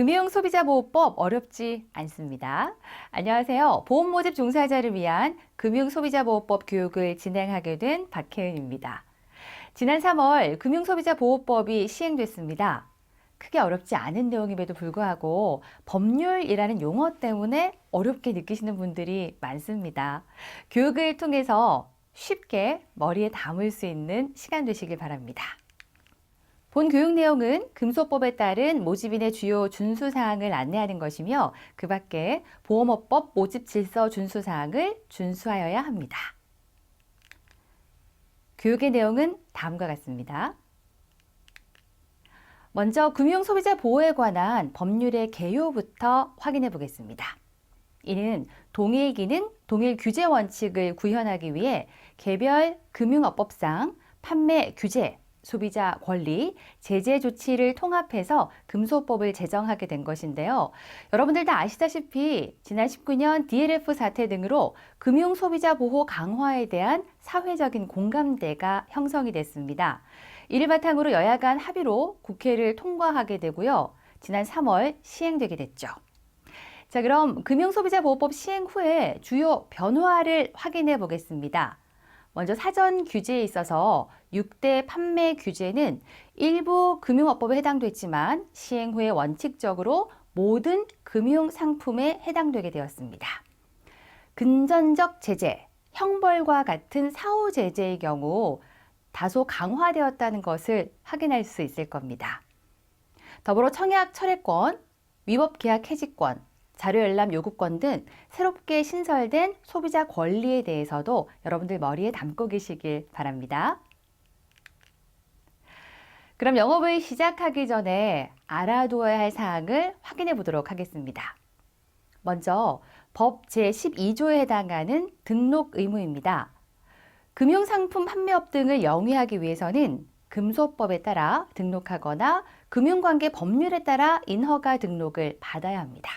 금융소비자보호법 어렵지 않습니다. 안녕하세요. 보험 모집 종사자를 위한 금융소비자보호법 교육을 진행하게 된 박혜은입니다. 지난 3월 금융소비자보호법이 시행됐습니다. 크게 어렵지 않은 내용임에도 불구하고 법률이라는 용어 때문에 어렵게 느끼시는 분들이 많습니다. 교육을 통해서 쉽게 머리에 담을 수 있는 시간 되시길 바랍니다. 본 교육 내용은 금소법에 따른 모집인의 주요 준수사항을 안내하는 것이며 그 밖에 보험업법 모집질서 준수사항을 준수하여야 합니다. 교육의 내용은 다음과 같습니다. 먼저 금융소비자 보호에 관한 법률의 개요부터 확인해 보겠습니다. 이는 동일 기능, 동일 규제 원칙을 구현하기 위해 개별 금융업법상 판매 규제, 소비자 권리, 제재 조치를 통합해서 금소법을 제정하게 된 것인데요. 여러분들 다 아시다시피 지난 19년 DLF 사태 등으로 금융소비자 보호 강화에 대한 사회적인 공감대가 형성이 됐습니다. 이를 바탕으로 여야 간 합의로 국회를 통과하게 되고요. 지난 3월 시행되게 됐죠. 자, 그럼 금융소비자보호법 시행 후에 주요 변화를 확인해 보겠습니다. 먼저 사전 규제에 있어서 6대 판매 규제는 일부 금융업법에 해당됐지만 시행 후에 원칙적으로 모든 금융상품에 해당되게 되었습니다. 금전적 제재, 형벌과 같은 사후 제재의 경우 다소 강화되었다는 것을 확인할 수 있을 겁니다. 더불어 청약 철회권, 위법 계약 해지권, 자료열람 요구권 등 새롭게 신설된 소비자 권리에 대해서도 여러분들 머리에 담고 계시길 바랍니다. 그럼 영업을 시작하기 전에 알아두어야 할 사항을 확인해 보도록 하겠습니다. 먼저 법 제12조에 해당하는 등록 의무입니다. 금융상품 판매업 등을 영위하기 위해서는 금소법에 따라 등록하거나 금융관계 법률에 따라 인허가 등록을 받아야 합니다.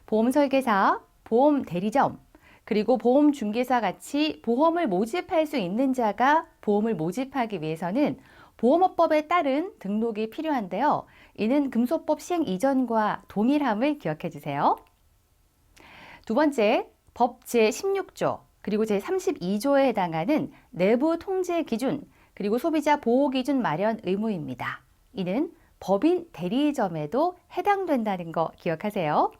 보험설계사, 보험대리점, 그리고 보험중개사 같이 보험을 모집할 수 있는 자가 보험을 모집하기 위해서는 보험업법에 따른 등록이 필요한데요. 이는 금소법 시행 이전과 동일함을 기억해 주세요. 두 번째, 법 제16조, 그리고 제32조에 해당하는 내부 통제 기준, 그리고 소비자 보호 기준 마련 의무입니다. 이는 법인 대리점에도 해당된다는 거 기억하세요.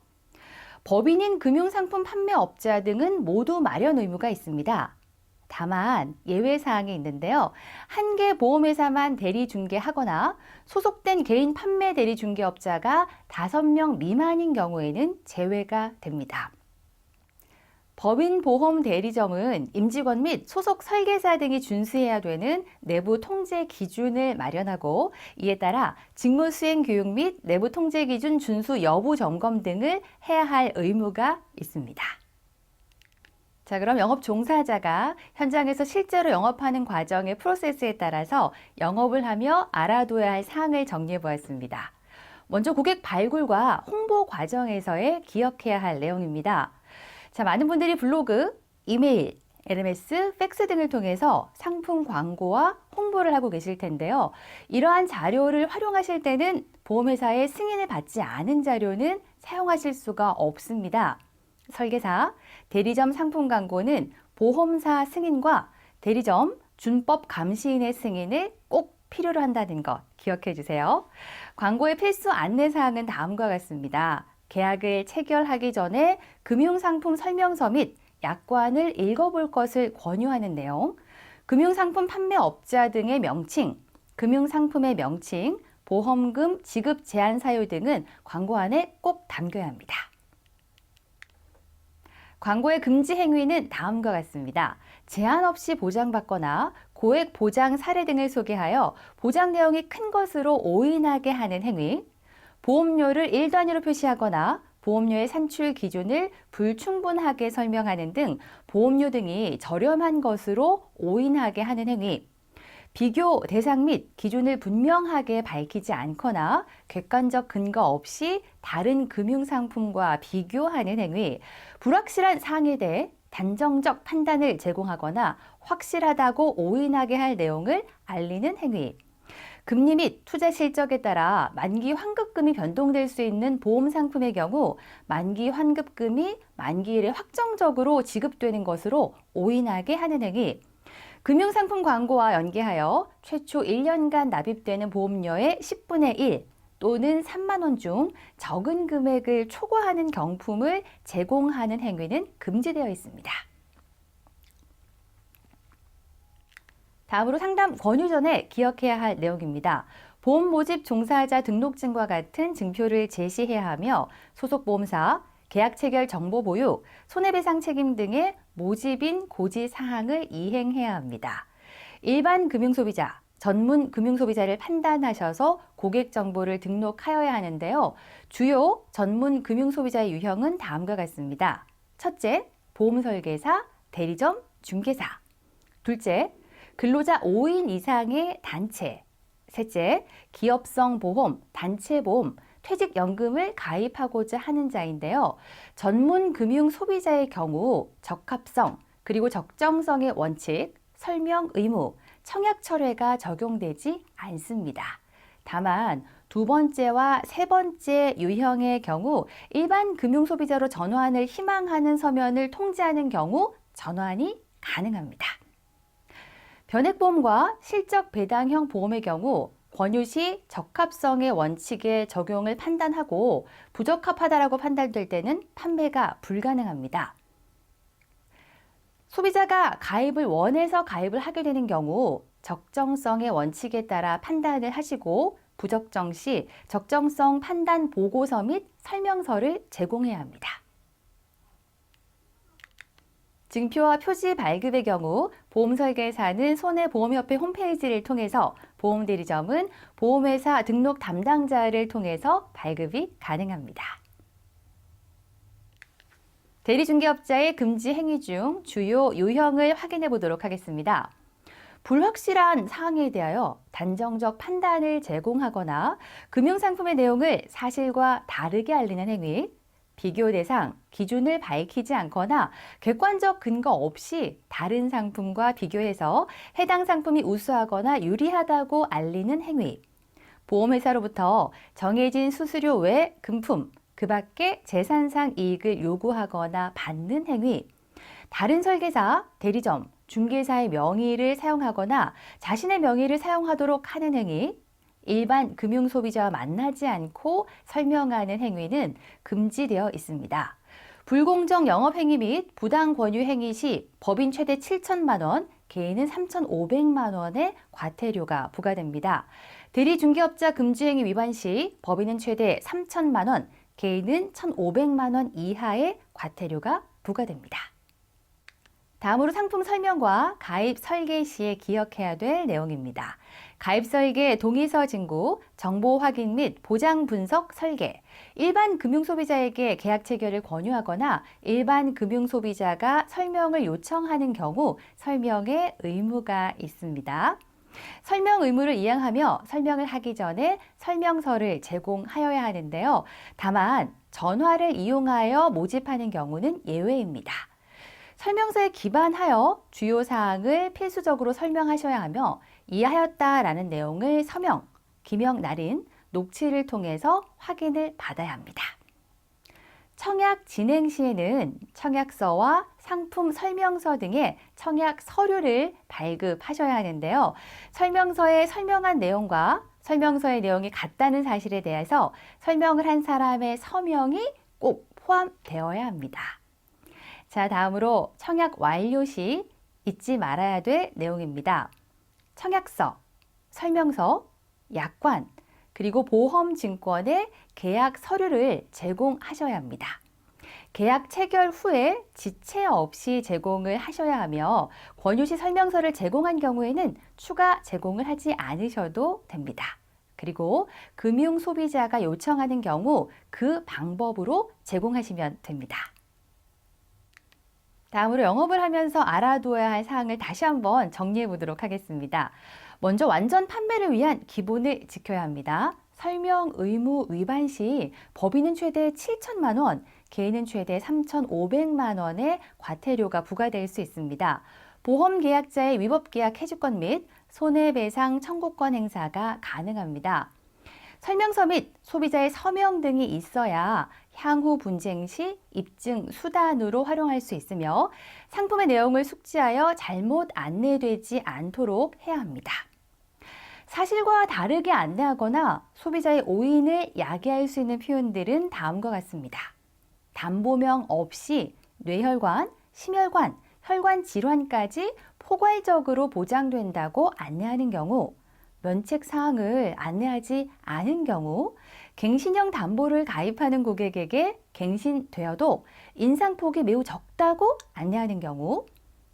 법인인 금융상품 판매업자 등은 모두 마련 의무가 있습니다. 다만 예외사항이 있는데요. 한 개 보험회사만 대리중개하거나 소속된 개인 판매 대리중개업자가 5명 미만인 경우에는 제외가 됩니다. 법인 보험 대리점은 임직원 및 소속 설계사 등이 준수해야 되는 내부 통제 기준을 마련하고 이에 따라 직무 수행 교육 및 내부 통제 기준 준수 여부 점검 등을 해야 할 의무가 있습니다. 자, 그럼 영업 종사자가 현장에서 실제로 영업하는 과정의 프로세스에 따라서 영업을 하며 알아둬야 할 사항을 정리해 보았습니다. 먼저 고객 발굴과 홍보 과정에서의 기억해야 할 내용입니다. 자, 많은 분들이 블로그, 이메일, LMS, 팩스 등을 통해서 상품 광고와 홍보를 하고 계실 텐데요. 이러한 자료를 활용하실 때는 보험회사의 승인을 받지 않은 자료는 사용하실 수가 없습니다. 설계사, 대리점 상품 광고는 보험사 승인과 대리점 준법 감시인의 승인을 꼭 필요로 한다는 것 기억해 주세요. 광고의 필수 안내사항은 다음과 같습니다. 계약을 체결하기 전에 금융상품 설명서 및 약관을 읽어볼 것을 권유하는 내용, 금융상품 판매업자 등의 명칭, 금융상품의 명칭, 보험금 지급 제한 사유 등은 광고 안에 꼭 담겨야 합니다. 광고의 금지 행위는 다음과 같습니다. 제한 없이 보장받거나 고액 보장 사례 등을 소개하여 보장 내용이 큰 것으로 오인하게 하는 행위, 보험료를 1단위로 표시하거나 보험료의 산출 기준을 불충분하게 설명하는 등 보험료 등이 저렴한 것으로 오인하게 하는 행위, 비교 대상 및 기준을 분명하게 밝히지 않거나 객관적 근거 없이 다른 금융상품과 비교하는 행위, 불확실한 사항에 대해 단정적 판단을 제공하거나 확실하다고 오인하게 할 내용을 알리는 행위, 금리 및 투자 실적에 따라 만기 환급금이 변동될 수 있는 보험 상품의 경우 만기 환급금이 만기일에 확정적으로 지급되는 것으로 오인하게 하는 행위, 금융상품 광고와 연계하여 최초 1년간 납입되는 보험료의 10분의 1 또는 3만 원 중 적은 금액을 초과하는 경품을 제공하는 행위는 금지되어 있습니다. 다음으로 상담 권유 전에 기억해야 할 내용입니다. 보험 모집 종사자 등록증과 같은 증표를 제시해야 하며 소속 보험사, 계약 체결 정보 보유, 손해배상 책임 등의 모집인 고지 사항을 이행해야 합니다. 일반 금융소비자, 전문 금융소비자를 판단하셔서 고객 정보를 등록하여야 하는데요. 주요 전문 금융소비자의 유형은 다음과 같습니다. 첫째, 보험설계사, 대리점, 중개사. 둘째, 근로자 5인 이상의 단체. 셋째, 기업성 보험, 단체 보험, 퇴직연금을 가입하고자 하는 자인데요. 전문 금융 소비자의 경우 적합성, 그리고 적정성의 원칙, 설명 의무, 청약 철회가 적용되지 않습니다. 다만 두 번째와 세 번째 유형의 경우 일반 금융 소비자로 전환을 희망하는 서면을 통지하는 경우 전환이 가능합니다. 변액보험과 실적 배당형 보험의 경우 권유 시 적합성의 원칙에 적용을 판단하고 부적합하다라고 판단될 때는 판매가 불가능합니다. 소비자가 가입을 원해서 가입을 하게 되는 경우 적정성의 원칙에 따라 판단을 하시고 부적정 시 적정성 판단 보고서 및 설명서를 제공해야 합니다. 증표와 표지 발급의 경우 보험설계사는 손해보험협회 홈페이지를 통해서 보험대리점은 보험회사 등록 담당자를 통해서 발급이 가능합니다. 대리중개업자의 금지 행위 중 주요 유형을 확인해 보도록 하겠습니다. 불확실한 사항에 대하여 단정적 판단을 제공하거나 금융상품의 내용을 사실과 다르게 알리는 행위, 비교 대상, 기준을 밝히지 않거나 객관적 근거 없이 다른 상품과 비교해서 해당 상품이 우수하거나 유리하다고 알리는 행위, 보험회사로부터 정해진 수수료 외 금품, 그 밖에 재산상 이익을 요구하거나 받는 행위, 다른 설계사, 대리점, 중개사의 명의를 사용하거나 자신의 명의를 사용하도록 하는 행위, 일반 금융소비자와 만나지 않고 설명하는 행위는 금지되어 있습니다. 불공정 영업행위 및 부당 권유 행위 시 법인 최대 7천만 원, 개인은 3,500만 원의 과태료가 부과됩니다. 대리중개업자 금지행위 위반 시 법인은 최대 3천만 원, 개인은 1,500만 원 이하의 과태료가 부과됩니다. 다음으로 상품 설명과 가입 설계 시에 기억해야 될 내용입니다. 가입 설계 동의서 진구, 정보 확인 및 보장 분석 설계, 일반 금융소비자에게 계약 체결을 권유하거나 일반 금융소비자가 설명을 요청하는 경우 설명의 의무가 있습니다. 설명 의무를 이행하며 설명을 하기 전에 설명서를 제공하여야 하는데요. 다만 전화를 이용하여 모집하는 경우는 예외입니다. 설명서에 기반하여 주요 사항을 필수적으로 설명하셔야 하며 이해하였다라는 내용을 서명, 기명 날인, 녹취를 통해서 확인을 받아야 합니다. 청약 진행 시에는 청약서와 상품 설명서 등의 청약 서류를 발급하셔야 하는데요. 설명서에 설명한 내용과 설명서의 내용이 같다는 사실에 대해서 설명을 한 사람의 서명이 꼭 포함되어야 합니다. 자, 다음으로 청약 완료 시 잊지 말아야 될 내용입니다. 청약서, 설명서, 약관, 그리고 보험증권의 계약 서류를 제공하셔야 합니다. 계약 체결 후에 지체 없이 제공을 하셔야 하며 권유시 설명서를 제공한 경우에는 추가 제공을 하지 않으셔도 됩니다. 그리고 금융소비자가 요청하는 경우 그 방법으로 제공하시면 됩니다. 다음으로 영업을 하면서 알아두어야 할 사항을 다시 한번 정리해 보도록 하겠습니다. 먼저 완전 판매를 위한 기본을 지켜야 합니다. 설명 의무 위반 시 법인은 최대 7천만 원, 개인은 최대 3,500만 원의 과태료가 부과될 수 있습니다. 보험 계약자의 위법 계약 해지권 및 손해배상 청구권 행사가 가능합니다. 설명서 및 소비자의 서명 등이 있어야 향후 분쟁 시 입증 수단으로 활용할 수 있으며 상품의 내용을 숙지하여 잘못 안내되지 않도록 해야 합니다. 사실과 다르게 안내하거나 소비자의 오인을 야기할 수 있는 표현들은 다음과 같습니다. 담보명 없이 뇌혈관, 심혈관, 혈관 질환까지 포괄적으로 보장된다고 안내하는 경우, 면책 사항을 안내하지 않은 경우, 갱신형 담보를 가입하는 고객에게 갱신되어도 인상폭이 매우 적다고 안내하는 경우,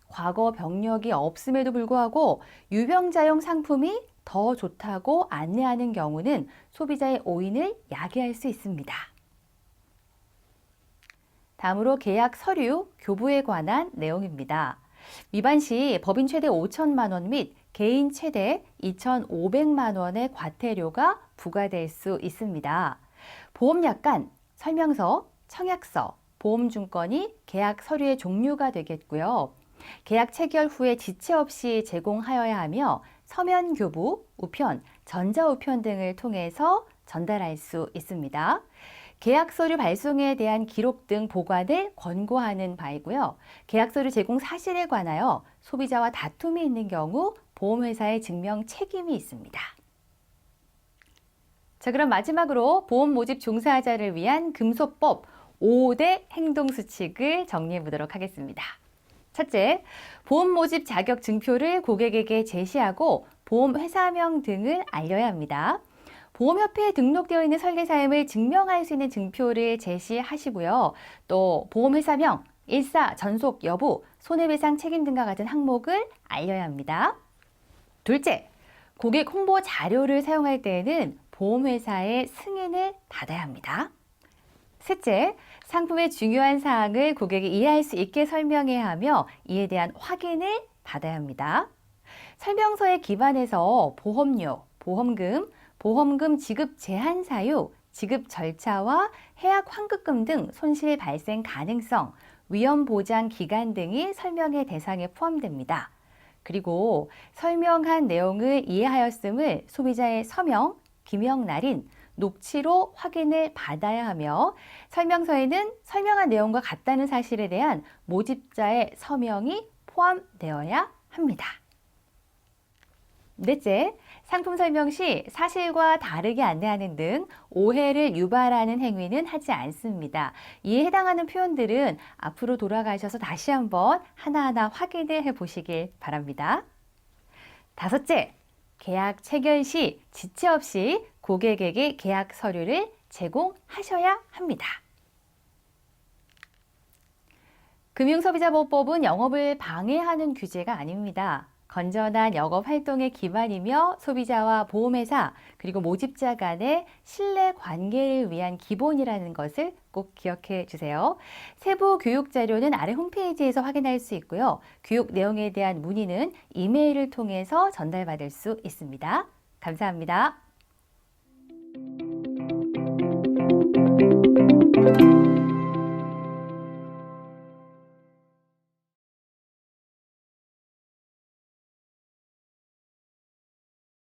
과거 병력이 없음에도 불구하고 유병자용 상품이 더 좋다고 안내하는 경우는 소비자의 오인을 야기할 수 있습니다. 다음으로 계약 서류 교부에 관한 내용입니다. 위반 시 법인 최대 5천만 원 및 개인 최대 2,500만 원의 과태료가 부과될 수 있습니다. 보험약관, 설명서, 청약서, 보험증권이 계약 서류의 종류가 되겠고요. 계약 체결 후에 지체 없이 제공하여야 하며 서면 교부, 우편, 전자우편 등을 통해서 전달할 수 있습니다. 계약서류 발송에 대한 기록 등 보관을 권고하는 바이고요. 계약서류 제공 사실에 관하여 소비자와 다툼이 있는 경우 보험회사의 증명 책임이 있습니다. 자, 그럼 마지막으로 보험 모집 종사자를 위한 금소법 5대 행동수칙을 정리해 보도록 하겠습니다. 첫째, 보험 모집 자격 증표를 고객에게 제시하고 보험회사명 등을 알려야 합니다. 보험협회에 등록되어 있는 설계사임을 증명할 수 있는 증표를 제시하시고요. 또 보험회사명, 일사, 전속 여부, 손해배상 책임 등과 같은 항목을 알려야 합니다. 둘째, 고객 홍보 자료를 사용할 때에는 보험회사의 승인을 받아야 합니다. 셋째, 상품의 중요한 사항을 고객이 이해할 수 있게 설명해야 하며 이에 대한 확인을 받아야 합니다. 설명서에 기반해서 보험료, 보험금 지급 제한 사유, 지급 절차와 해약 환급금 등 손실 발생 가능성, 위험 보장 기간 등이 설명의 대상에 포함됩니다. 그리고 설명한 내용을 이해하였음을 소비자의 서명, 기명 날인, 녹취로 확인을 받아야 하며 설명서에는 설명한 내용과 같다는 사실에 대한 모집자의 서명이 포함되어야 합니다. 넷째, 상품 설명 시 사실과 다르게 안내하는 등 오해를 유발하는 행위는 하지 않습니다. 이에 해당하는 표현들은 앞으로 돌아가셔서 다시 한번 하나하나 확인을 해보시길 바랍니다. 다섯째, 계약 체결 시 지체 없이 고객에게 계약 서류를 제공하셔야 합니다. 금융소비자보호법은 영업을 방해하는 규제가 아닙니다. 건전한 영업 활동의 기반이며 소비자와 보험회사 그리고 모집자 간의 신뢰 관계를 위한 기본이라는 것을 꼭 기억해 주세요. 세부 교육 자료는 아래 홈페이지에서 확인할 수 있고요. 교육 내용에 대한 문의는 이메일을 통해서 전달받을 수 있습니다. 감사합니다.